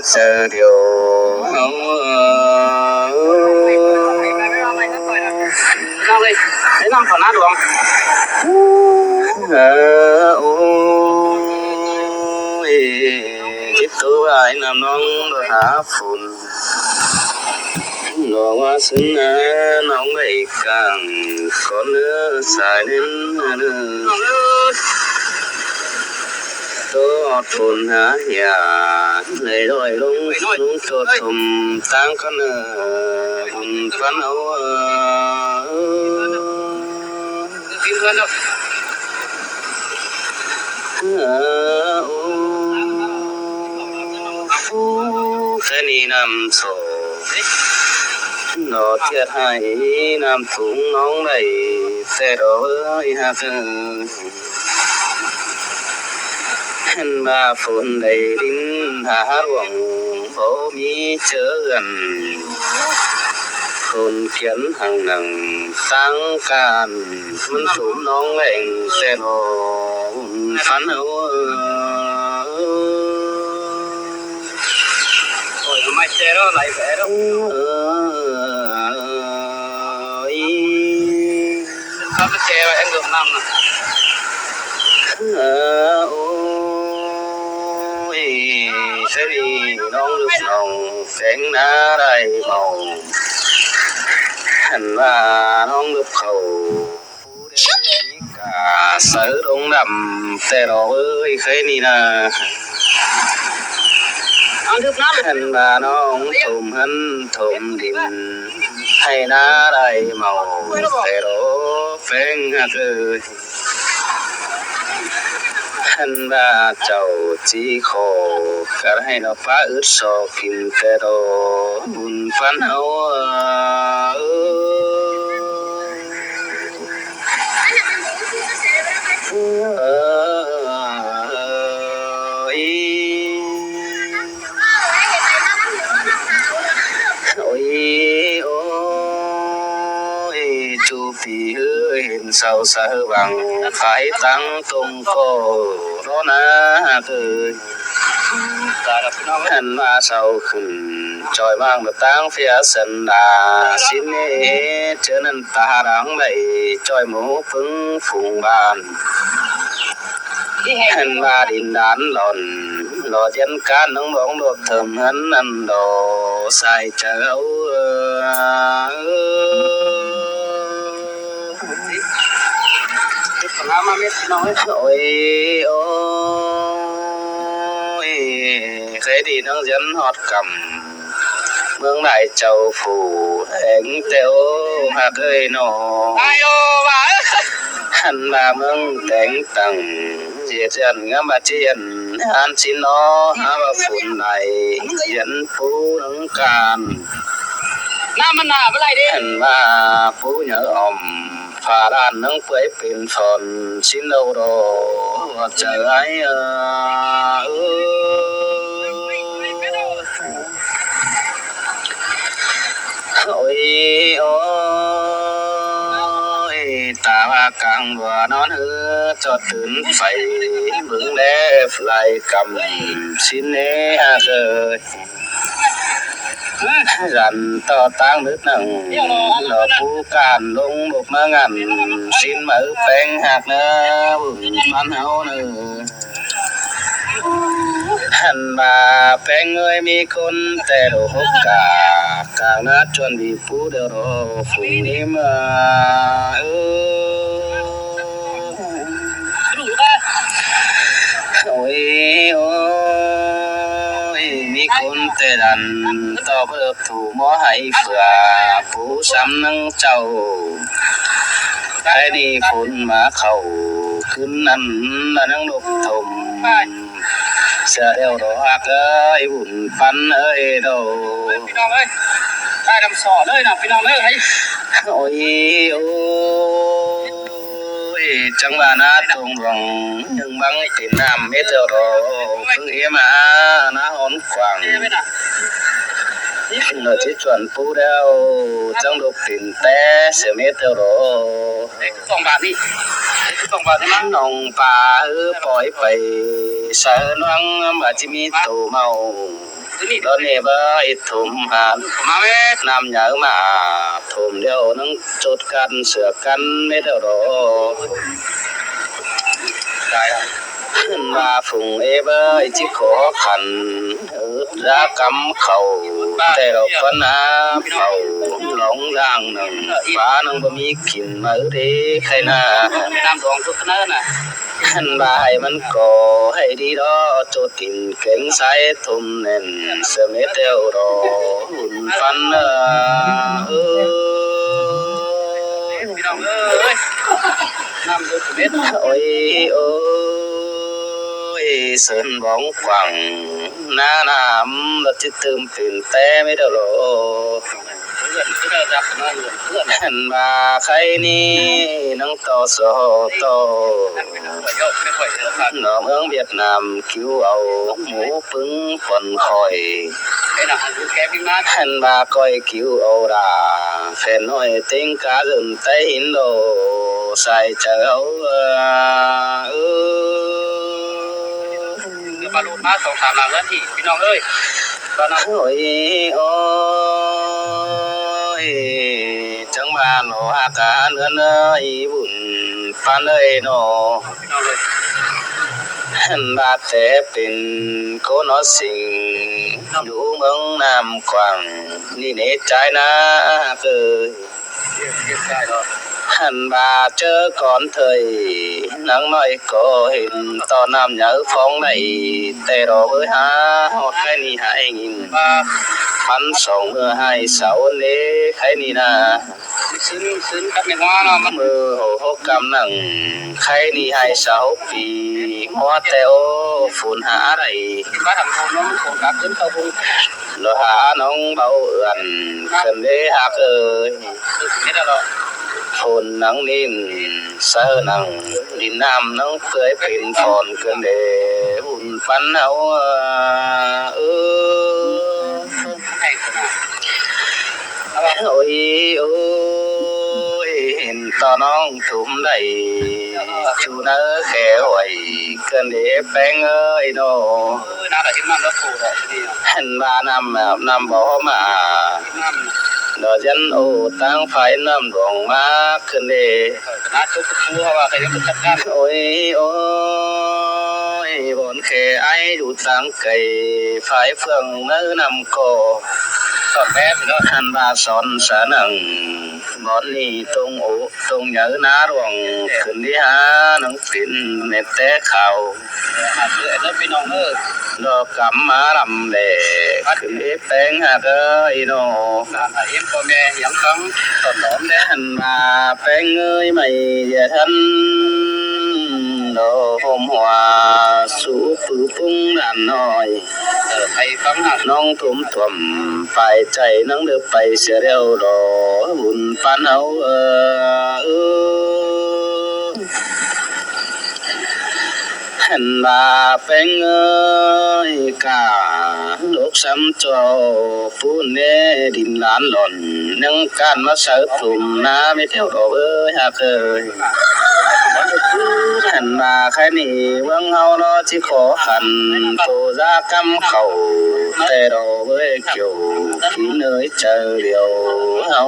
Sợ điều nào đây đấy làm phản án được không cái tôi ai làm nón rồi hả phun nó hoa xuân nóng ngày càng có nữa xài đến nữa tôi phun hả nhà lấy đôi lung lung cho thùng tăng con bùn phán ấu tìm hơn đâu thế này nằm sổ nó thiệt hại nằm thúng nóng đầy xe đó ơi ha hân ba phun đầy đinh hạ ruộng bố mi chớ gần phun kiến hàng nằng sáng can vẫn trốn nóng lạnh xe đồ phán hấu rồi mai xe đó lại vẽ đó sao cái xe vậy anh được năm nè sẽ đi đón nước nồng cánh đá đầy màu hành và đón nước khẩu cả sở đông đầm xe đỏ ơi khế ni nà hành và nó thùm hân thùm điểm hay đá đầy màu xe đỏ phèn hạt ơi hành và chầu chỉ khổ cả hai nó phá ướt sọ kim tê đồ buồn phán hấu thì hình sầu sơ bằng phải tăng tung cô đó na cười hành ma sầu khẩn tròi mang được tăng phía sân đà xin nê trở nên ta đáng đầy tròi mũ phứng phùng bàn hành ma đình đán lòn lò chân cá nóng bóng đột thơm hấn ăn đồ xài chờ ấu ôi thế thì nó dẫn hót cầm mương lại châu phủ anh teo hạt ơi nổ hắn bà mương đánh tầng diệt dần ngắm bà chiên han xin nó ha bà phun này dẫn phú nắng can hắn bà phú nhớ ồm phá đàn nâng quấy pin phòn xin đâu đồ chờ ai ôi ta ba càng vừa nón hứa cho tướng phải vững đẹp lại cầm xin nế ha cơ dần to tăng nước nằng lọ phú càn lung một má ngàn xin mở bánh hạt nữa bùn phan hấu nữa hành bà bánh ơi mi con tè đồ hốc cả càng nát chuẩn bị phú đều đồ phú im mi con tè đàn to bơ thủ mó hay phà phú sắm nâng trầu cái đi phun má khẩuขึ้นนั่นนั่งดกถมเสือเดียวดอกเอ้ยบุญปันเอ้ยโดพี่น้องเอ้ยได้ดำสอเลยนะพี่น้องเอ้ย โอ้ยโอ้ยจังหวะน้าตรงหลงยังบังติดน้ำเม็ดเดียวดอกเพิ่งเอี้ยมาน้าหอนขวางเนื้อที่ชวนปูเดียวจังดกติ่นแต่เสียเม็ดเดียวดอก2 บาทนี่2 บาทใช่ไหม น้องป่าปล่อยไป สะนังมาจิมีตูเมาตอนนี้บ่อิถุมหาน มาเว้ย น้ำเหยามาถมเดียวนังจุดกันเสือกันไม่เท่าหรอ ได้แล้ว ขึ้นมาฝุ่งเอเบยจิขอขันรากำเขาแต่เราก็น้ำเฝ้าหลงร่างหนึ่งฟ้านังบ่มีขินมาดีใครน่า น้ำดองทุกนั้นน่ะ ขันบายมันก็ให้ดีดอโจตินเก่งใสทุ่มเน่นเสม็ดเดียวรอหุ่นฟันพี่น้องเอ้ยน้ำดูเม็ด โอ้ยโอ้ยเสินบ้องกว่างหน้าน้ำเราจะตื่มตื่นแต่ไม่ได้หรอ เพื่อนที่เรารักน้องเพื่อน ขันบาใครนี่น้องต่อโซต่อ ไม่ค่อยไม่ค่อยเยอะครับ น้องเมืองเวียดนามคิวเอาหมูปึ้งฝนคอย ไอ้หนังคือแกพิมา ขันบาก้อยคิวเอาราแฟนน้อยติงกาจนไตหินโลใส่เจ้าเดี๋ยวมาลุ้นมา2-3 หลังแล้วที่พี่น้องเอ้ยตอนนั้น โอ้ยโอ้ยจังมาโนหากาเนื้อเนยบุญปานเอ้ยโน พี่น้องเลย หันบาแต่เป็นโคนอสิงอยู่เมืองน้ำกว้างนี่ในใจนะเคย เก็บได้เนาะ หันบาเจอก่อนเธยนังน้อยก็เห็นตอนน้ำเหยาฟองได้แต่รอเบอหาหอดใครนี่หายงิน มา พันสองเมื่อให้เสาเล่ใครนี่นะ ซึ้งกับในหัวเนาะมัน มือหกกำนังใครนี่ให้เสาปีหัวแต่โอฝุ่นหาอะไร มาทำบุญเนาะมันโผล่กลับขึ้นเข้าบุญ เราหาน้องเบาเอื่อนขึ้นได้หักเอ่ย นี่แหละเนาะ ฝุ่นนังนินเสือนังดินน้ำนังเปื่อยเป็นฝนขึ้นเดหุ่นปันเอาให้ขนาด โอ้ยโอ้ยเห็นตอนน้องถุมได้ชูเนื้อแขวไหวขึ้นเดแป้งเอ้ยโน น่าจะที่มันแล้วถูกแล้วทีนี้ เห็นบ้านน้ำบ่มา น้ำ ดอจันโอตั้งไฟน้ำหลวงมาขึ้นเด น่าทุกคู่เพราะว่าใครจะเป็นจัดการ โอ้ยโอ้ยบนแค่ไอ้ดูสังไก่ไฟเฟืองเนื้อนำโก สอนแม่เนาะ ท่านบาสอนสานังบอนนี่ตรงโอตรงเหนือนาหลวงขึ้นที่หานังปิ่นเน็ตแต่เขา หาเพื่อนแล้วพี่น้องเออ ดอกกำมาลำเล่ขึ้นที่แป้งหากเอ้ยโน หาเอ็มพ่อแม่ยังฟังสอนหลอมเด้ ท่านมาแป้งเอ้ยไม่อย่าท่านโดหมหัวสูปือปุ้งด่านน้อย ไปฟังหา น้องทุ่มถ่วมไปใจนังเดือไปเสียเร็วรอหุ่นปานเอาหันมาเป็นเอ้ยกาลูกซ้ำจอปูนเนดินหลานหล่อนยังการมาเสิร์ฟถุ่มน้ำไม่เท่ารอเอ้ยหากเคยหันมาแค่นี้วังเฮาเนาะที่ขอหันโตรากำเขาแต่รอเว้ยเกี่ยวที่เนยเจอเดียวเฮา